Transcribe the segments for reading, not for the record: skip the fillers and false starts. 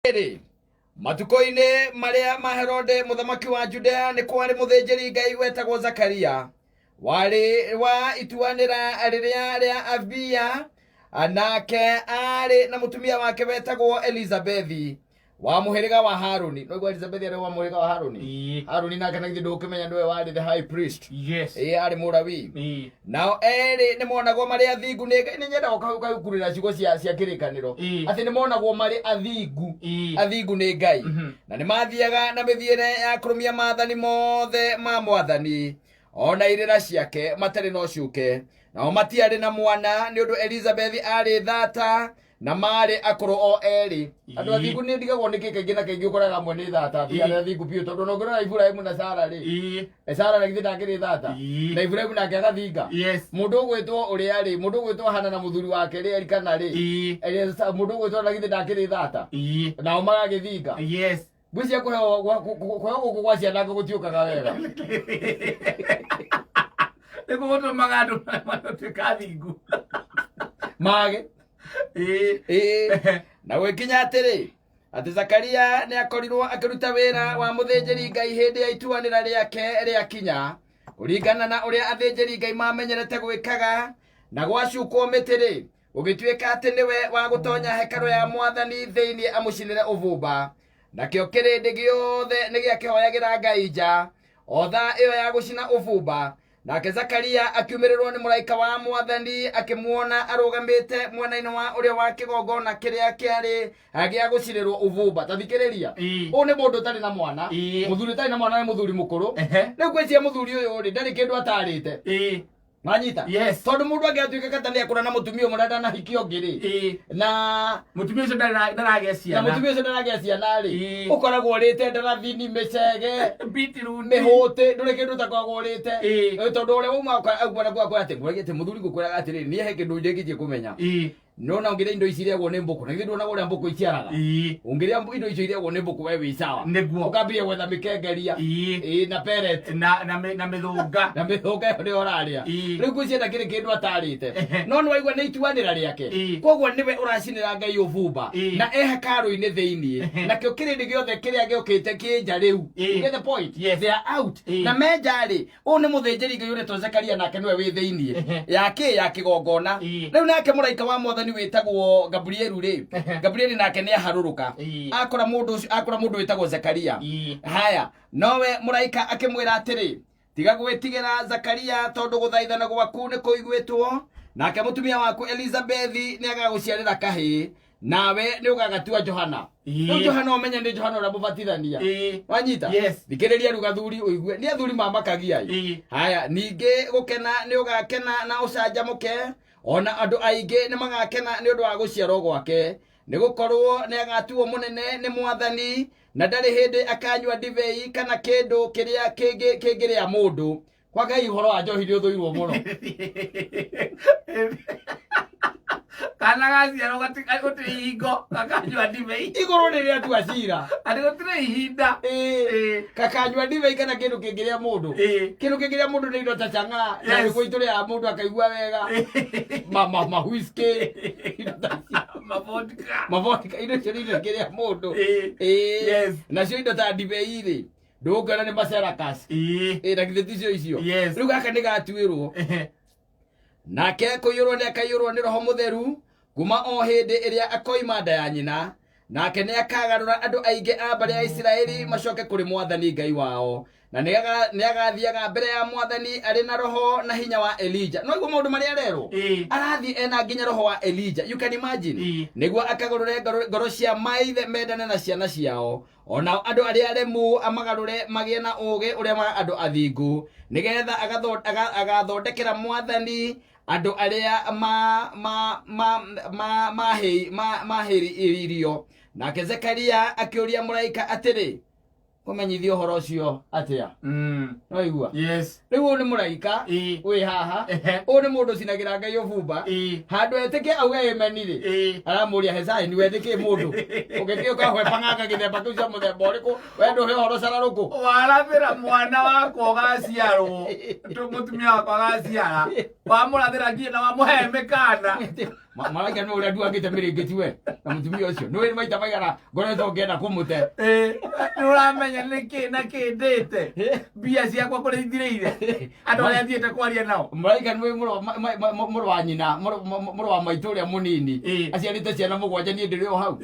Matuko-inĩ marĩa ma Herode muthamaki wa Judea nĩ kwarĩ mũthĩnjĩri Ngai wetagwo Zakaria warĩ wa ituanĩra rĩa Abia, nake arĩ na mũtumia wake wetagwo Elizabethi wa mũhĩrĩga wa Haruni. No Elizabethi arĩ wa mũhĩrĩga wa Haruni. Haruni nake na githĩ ndũkĩmenya nĩwe warĩ the high priest. Yes. Arĩ Mũlawi. Nao erĩ nĩ monagwo marĩ athingu nĩ Ngai. Nĩ nyendaga gũkurĩra ciugo cia kĩrĩkanĩro atĩ nĩ monagwo marĩ athingu nĩ Ngai, na nĩ mathiaga na mĩthiĩre ya kũrũmia maathani mothe ma Mwathani, ona irĩra ciake matarĩ na ũcuuke. Nao matiarĩ na mwana nĩ ũndũ Elizabethi arĩ thata na marĩ akũrũ o erĩ. Andũ athingu nĩ ndigagwo nĩ kaingĩ na kaingĩ ũkoraga amwe nĩ thata, arĩa athingu biũ, tondũ no ngorora Iburahĩmu na Sara rĩ, Sara na githĩ ndakĩrĩ thata, na Iburahĩmu nake agathinga. Mũndũ ũgwĩtwo ũrĩa rĩ, mũndũ ũgwĩtwo Hana na mũthuri wake rĩ, Elikana rĩ, mũndũ ũgwĩtwo na githĩ ndakĩrĩ thata, nao magagĩthinga. Ngwĩciria kũheo gũkũ gwa ciana gũtiũkaga wega. Nĩguo gũtũmaga andũ matuĩka athingu mage. Na gũkinya atĩrĩ atĩ Zakaria nĩ akorirwo akĩruta wĩra wa mũthĩnjĩri Ngai hĩndĩ ya ituanĩra rĩake rĩakinya, kũringana na ũrĩa athĩnjĩri Ngai mamenyerete gwĩkaga. Na gwacukwo mĩtĩ rĩ, gũgĩtuĩka atĩ nĩwe wa gũtonya hekarũ ya Mwathani thĩinĩ amũcinĩre ũbumba. Nakĩo kĩrĩndĩ gĩothe nĩ gĩakĩhoyagĩra Ngai nja o thaa ĩyo ya gũcina ũbumba. Nake Zakaria akiumĩrĩrwo nĩ mũraika wa Mwathani akĩmuona arũgamĩte mwena-inĩ wa ũrĩo wa kĩgongona kĩrĩa kĩarĩ gĩa gũcinĩrwo ũbumba. Ta thikĩrĩria, ũyũ nĩ mũndũ ũtarĩ na mwana, mũthuri ũtarĩ na mwana nĩ mũthuri mũkũrũ. Rĩu ngwĩciria mũthuri ũyũ rĩ, ndarĩ kĩndũ atarĩte. Manyita? Tondũ mũndũ angĩatuĩka kata nĩ akũra na mũtumia ũmwe ndanahiki ũngĩ rĩ, na mũtumia ũcio ndaragĩa ciana rĩ, ũkoragwo ũrĩte ndarathini, mĩcege, mĩhũtĩ, ndũrĩ kĩndũ ũtakoragwo ũrĩte. Tondũ ũrĩa wauma akwĩra atĩ mũthuri ngũkwĩraga atĩrĩrĩ, niĩ he kĩndũ ndĩngĩtie kũmenya. Nona ũngĩrĩa indo ici irĩagwo nĩ mbũkũ, na githĩ nduonaga ũrĩa mbũkũ iciaraga? Ũngĩrĩa indo icio irĩagwo nĩ mbũkũ we wĩ sawa. Ũkambĩrĩria gwetha mĩkengeria na pellet na mĩthũnga. Na mĩthũnga ĩyo nĩyo ũrarĩa. Rĩu ngwĩciria ndakĩrĩ kĩndũ atarĩte. No nĩwaigua nĩ ituanĩra rĩake. Koguo nĩwe ũracinĩra Ngai ũbumba na hekarũ-inĩ thĩinĩ. Nakĩo kĩrĩndĩ gĩothe kĩrĩa gĩũkĩte kĩ nja rĩu. You get the point? They are out. Na me nja rĩ, ũyũ nĩ mũthĩnjĩri Ngai ũretwo Zakaria, nake nĩwe wĩ thĩinĩ ya kĩgongona. Rĩu nake mũraika wa Mwathani wĩtagwo Gabrieli rĩ, Gabrieli nake nĩ aharũrũka akora mũndũ wĩtagwo Zakaria. Haya, nowe mũraika akĩmwĩra atĩrĩ, tiga gwĩtigĩra Zakaria, tondũ gũthaithana gwaku nĩ kũiguĩtwo, nake mũtumia waku Elizabethi nĩ agagũciarĩra kahĩĩ, nawe nĩ ũgagatua Johana. Rĩu Johana ũmenye nĩ Johana ũrĩa mũbatithania. Wanyita? Thikĩrĩria rĩu gathuri ũigue, nĩ athuri mamakagia. Haya, ningĩ gũkena nĩ ũgakena na ũcanjamũke, ona andũ aingĩ nĩ magakena nĩ ũndũ wa gũciarwo gwake, nĩ gũkorwo nĩ agatuo mũnene nĩ Mwathani, na ndarĩ hĩndĩ akanyua ndibei kana kĩndũ kĩrĩa kĩngĩrĩa mũndũ. Kwa Ngai ũhoro wa njohi nĩ ũthũirwo mũno. Kana gaciarwo gũtirĩ hingo gakanyua ndibei igũrũ rĩrĩa atua cira, atĩ gũtirĩ ihinda gakanyua ndibei kana kĩndũ kĩngĩrĩa mũndũ. Kĩndũ kĩngĩrĩa mũndũ nĩ indo ta chang'aa, na nĩguo itũrĩaga mũndũ akaigua wega, mahuiski, mavodka, indo icio nĩ indo kĩrĩa mũndũ. Nacio indo ta ndibei rĩ, ndũngĩona nĩ maceracus, na githĩ ticio icio. Rĩu gaka nĩ gatuĩrwo, nake kũiyũrwo nĩ akaiyũrwo nĩ Roho Mũtheru kuma o hĩndĩ ĩrĩa akoima nda ya nyina, nake nĩ akagarũra andũ aingĩ a mbarĩ ya Isiraeli macoke kũrĩ Mwathani Ngai wao, na nĩ agathiaga mbere ya Mwathani arĩ na roho na hinya wa Elija. No iguo maũndũ marĩa arerwo, arathiĩ ena nginya roho wa Elija. You can imagine. Nĩguo akagarũre ngoro cia maithe mendane na ciana ciao, ona andũ arĩa aremu amagarũre magĩe na ũũgĩ ũrĩa wa andũ athingu, nĩgetha agathondekera Mwathani andũ arĩa mahĩrĩirio. Nake Zakaria akĩũria mũraika atĩrĩ, kũmenyithia ũhoro ũcio atĩa? No igua? Rĩu ũyũ nĩ mũraika wĩ haha, ũyũ nĩ mũndũ ũcinagĩra Ngai ũbumba, handũ etĩkie auge amen rĩ, aramũria Hesai nĩ wetĩkie mũndũ ũngĩkĩũka hwepang'anga gĩthemba kĩu cia mũthemba ũrĩkũ, we ndũhe ũhoro cararũkũ. Warathĩra mwana wakwa ũgaciarwo, mũtumia wakwa agaciara, wamũrathĩra nginya na wamũhe mĩkana. Malaika no ule ndu angite mirengeti we na mutumia ucio no iri maita maigana ngoretwo ngienda kumute nuramenya niki na kindite mbia ciakwa kuri ithiriire andu aria thiete kwaria nao malaika ni muru wa nyina muru wa maitu uria munini aciarite ciana mugwanja ni ndiri o hau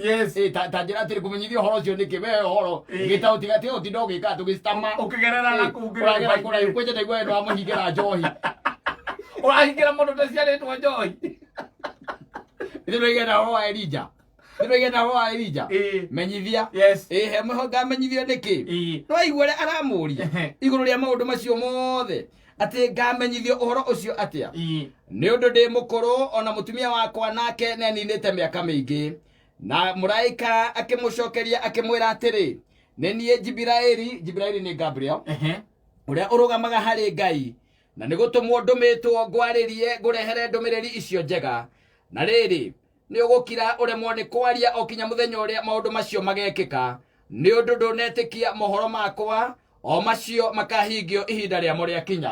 ta njira atiri kumenyithia horo ucio niki we horo gita utigati utindo gika tugistama ukigerera na kugerera kura ikweje ndaigwa ndo amuhingira njohi urahingira mundu taciaritwo njohi Ndĩroiga na horo wa Elija. Ndĩroiga na horo wa Elija. Menyithia. He mhoga menyithio niki. No igwere aramũria. Igũrũ rĩa maũndũ macio mothe. Atĩ ngamenyithio ũhoro ũcio atia. Nĩ ũndũ ndĩ mũkũrũ ona mũtumia wakwa nake nĩ aninĩte mĩaka mĩingĩ. Na mũraika akĩmũcokeria akĩmwĩra atĩrĩ, nĩ niĩ Jibiraeli nĩ Gabriel. Ũrĩa ũrũgamaga harĩ Ngai. Na nĩ gũtũmwo ndũmĩtwo ngwarĩrie ngũrehere ndũmĩrĩri icio njega. Na rĩrĩ nĩ ũgũkira ũremwo nĩ kwaria o kinya mũthenya ũrĩa maũndũ macio magekĩka nĩ ũndũ ndũnetĩkia mohoro makwa o macio makahingio ihinda rĩamo rĩakinya.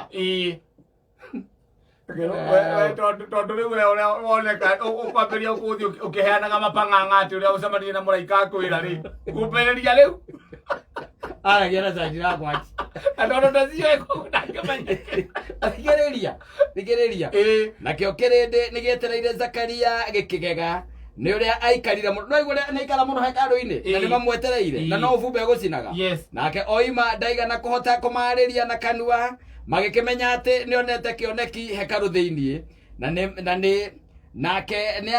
Tondũ rĩu ũrĩa woneka ũkwambĩria ũkũthi ũkĩheanaga mapang'ang'a atĩ ũrĩa ũcemanirie na mũraika akwĩra rĩ kumbĩrĩria rĩu aragia na canjira gwaki andũ ndaciũĩ kũnakĩmenya thikĩrĩria nakĩo kĩrĩndĩ nĩ gĩetereire Zakaria gĩkĩgega nĩ ũrĩa aikarire mũno no igũrĩa nĩ aikara mũno hekarũ-inĩ na nĩ mamwetereire na no ũbumbe gũcinaga nake oima ndaigana kũhota kũmarĩria na kanua magĩkĩmenya atĩ nĩ onete kĩoneki hekarũ thĩiniĩ nake nĩ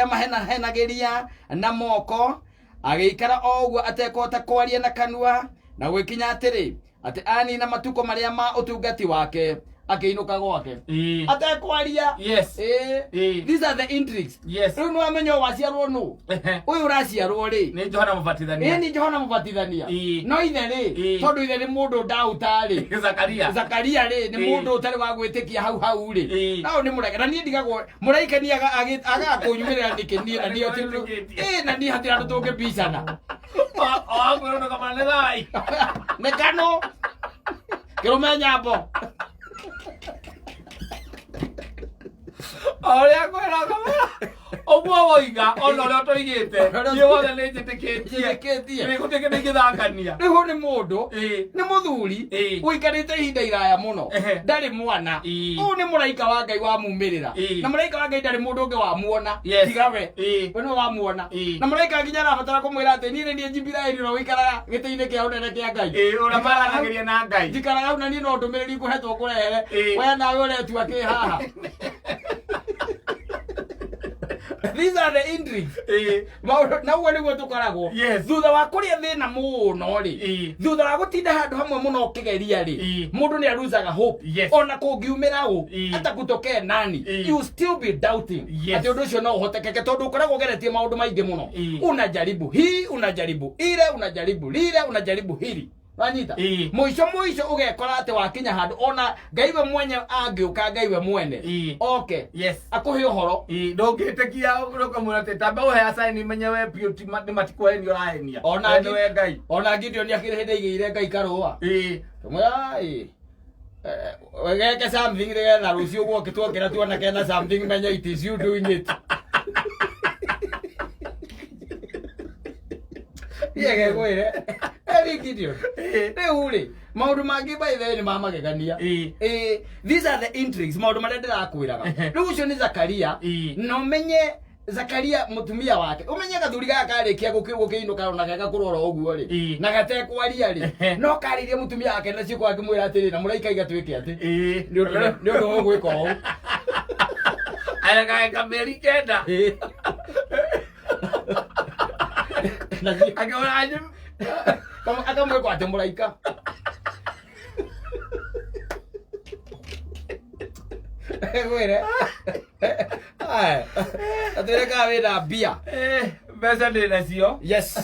amahenagĩria na moko agĩikara o ũguo atekũhota kwaria na kanua na gwĩkinya atĩrĩ atĩ anina matukũ marĩa ma ũtungati wake akĩinũka gwake atekwaria. These are the intrigues. Rĩu nĩwamenya waciarwo nũ ũyũ ũraciarwo rĩ nĩ Johana Mũbatithania nĩ Johana Mũbatithania no ithe rĩ tondũ ithe nĩ mũndũ ndauta rĩ Zakaria rĩ nĩ mũndũ ũtarĩ wa gwĩtĩkia hau rĩ nao nĩ mũraika na niĩ ndigagwo mũraika nĩ agakũnyumĩrĩra nĩkĩ niĩ na niĩ na niĩ hatirĩ andũ tũngĩbicana nĩ kano kĩrũme nyambo Oria kwĩraga ũguo woiga ona ũrĩa tũigĩte niĩ wothe nĩ njĩtĩkĩtie nĩ gũtuĩke nĩ ingĩthangania rĩu nĩ mũndũ nĩ mũthuri ũikarĩte ihinda iraya mũno ndarĩ mwana ũyũ nĩ mũraika wa Ngai wamumĩrĩra na mũraika wa Ngai ndarĩ mũndũ ũngĩ wamuona tiga we nĩwe wamuona na mũraika nginya arabatara kũmwĩra atĩ niĩ nĩ niĩ Jibiraeli ũrĩa ũikaraga gĩtĩ-inĩ kĩa ũnene kĩa Ngai ũrĩa maranagĩria na Ngai njikaraga hau na niĩ no ndũmĩrĩri ngũhetwo kũrehere we nawe ũretua kĩ haha. These are the intrigues. Na uwe nĩguo tũkoragwo thutha wa kũrĩa thĩna mũno rĩ thutha wa gũtinda handũ hamwe mũno ũkĩgeria rĩ mũndũ nĩ aruzaga hope ona kũngiumĩra ũ hata kutokee nani you still be doubting atĩ ũndũ ũcio no ũhotekeke tondũ ũkoragwo ũgeretie maũndũ maingĩ mũno unajaribu hii unajaribu ile unajaribu lile unajaribu hili wanyita mwisho ugekora ati wakinya handu ona Ngai we mwenye angĩũka Ngai we mwene akuhe ũhoro ndũngĩtĩkia ũkamwĩra atĩ tamba ũhe sign menye we beauty matikũheni ũrahenia ona Gideon akĩrĩ hĩndĩ aigĩire Ngai karũa wegeke something nĩgetha rũciũ gwoke tuokĩra tuona kena something menye it is you doing it yege gwire Gideon rĩu rĩ maũndũ mangĩ by the way nĩ mamagegania these are the intrigues maũndũ marĩa ndĩrakwĩraga rĩu ũcio nĩ Zakaria na ũmenye Zakaria mũtumia wake ũmenye gathuri gaka karĩkia gũkĩinũka ona gagakũrora ũguo rĩ na gatekwaria rĩ no karĩrie mũtumia wake na ciĩko akĩmwĩra atĩrĩ na mũraika igatuĩke atĩ nĩ ũndũ ũgwĩka ũũ agaka meri kenda akamwĩka atĩ mũraika gwĩre atĩrekaga wĩna mbia mbeca ndĩ nacio yes